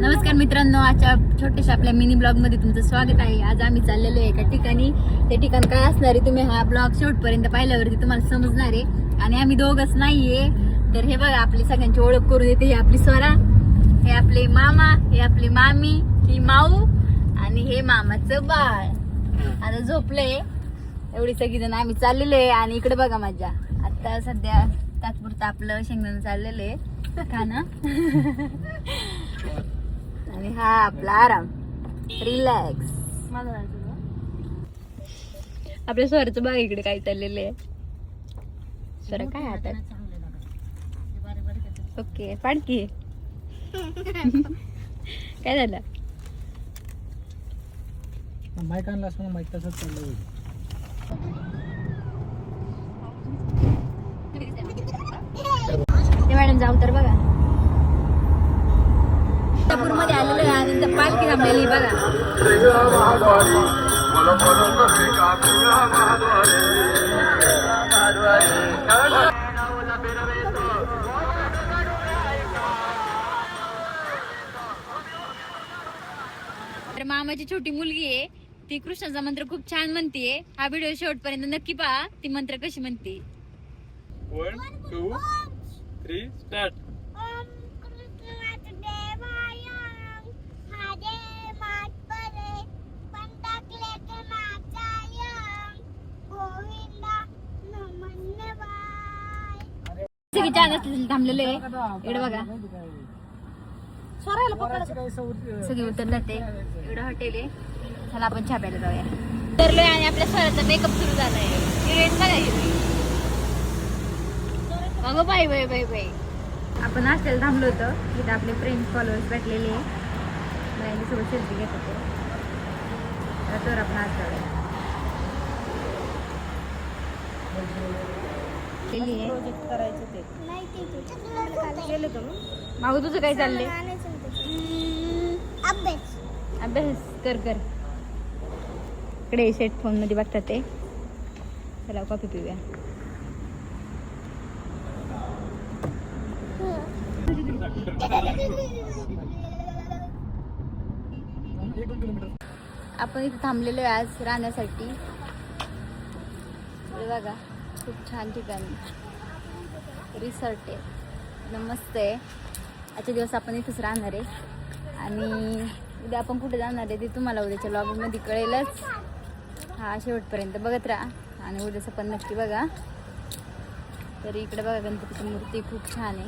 नमस्कार मित्रांनो, आजच्या छोट्याशा आपल्या मिनी ब्लॉग मध्ये तुमचं स्वागत आहे. आज आम्ही चाललेलो आहे एका ठिकाणी. ते ठिकाण काय असणार आहे तुम्ही हा ब्लॉग शेवटपर्यंत पाहिल्यावरती तुम्हाला समजणार आहे. आणि आम्ही दोघच नाहीये, तर हे बघा आपली सगळ्यांची ओळख करून देते. हे आपली स्वरा, हे आपले मामा, हे आपली मामी, ही माऊ आणि हे मामाचं बाळ आता झोपले. एवढी सगळी जण आम्ही चाललेलो आहे. आणि इकडे बघा मजा, आता सध्या तात्पुरतं आपलं शेंगदाणा चाललेलं आहे खाणं. आणि हा आपला आराम, रिलॅक्स. आपल्या स्वराचं बाग इकडे काय चाललेलं आहे. स्वर काय हातात? ओके, पाडकी काय झालं? माईक आणला असं माईक तसंच चाललं. मॅडम जाऊ तर बघा मध्ये आलेलो आहे आणि इथं पालखी थांबलेली बघा. तर मामाची छोटी मुलगी आहे, ती कृष्णाचा मंत्र खूप छान म्हणतीये. हा व्हिडिओ शेवटपर्यंत नक्की पहा, ती मंत्र कशी म्हणते. 1 2 3 स्टार्ट. सगळी छान असतील थांबलेले इकडे बघा. सगळी उतरतात ते एवढं हॉटेल आहे. चला आपण छाप्याला जाऊया. उतरलोय आणि आपल्या स्वराचा मेकअप सुरू झालाय. हिरोईन बघा हिरोईन. अगं बाई बाई बाई बाई. आपण नाश्त्याला थांबलो होतो. इथं आपले फ्रेंड्स फॉलोअर्स भेटलेले सोबत सेल्फी घेत होते. तर आपण आज जाऊया. मागू तुझं काय चाललंय? अभ्यास कर कर. इकडे सेट फोन मध्ये बघतात ते. चला कॉफी पिऊया. आपण इथे थांबलेलो आहे आज राहण्यासाठी. बघा खूप छान ठिकाणी रिसॉर्ट आहे, मस्त आहे. आजच्या दिवस आपण इथेच राहणार आहे आणि उद्या आपण कुठे जाणार आहे ते तुम्हाला उद्याच्या ब्लॉगमध्ये कळेलच. हा शेवटपर्यंत बघत राहा आणि उद्याचं पण नक्की बघा. तर इकडे बघा गणपतीची मूर्ती खूप छान आहे.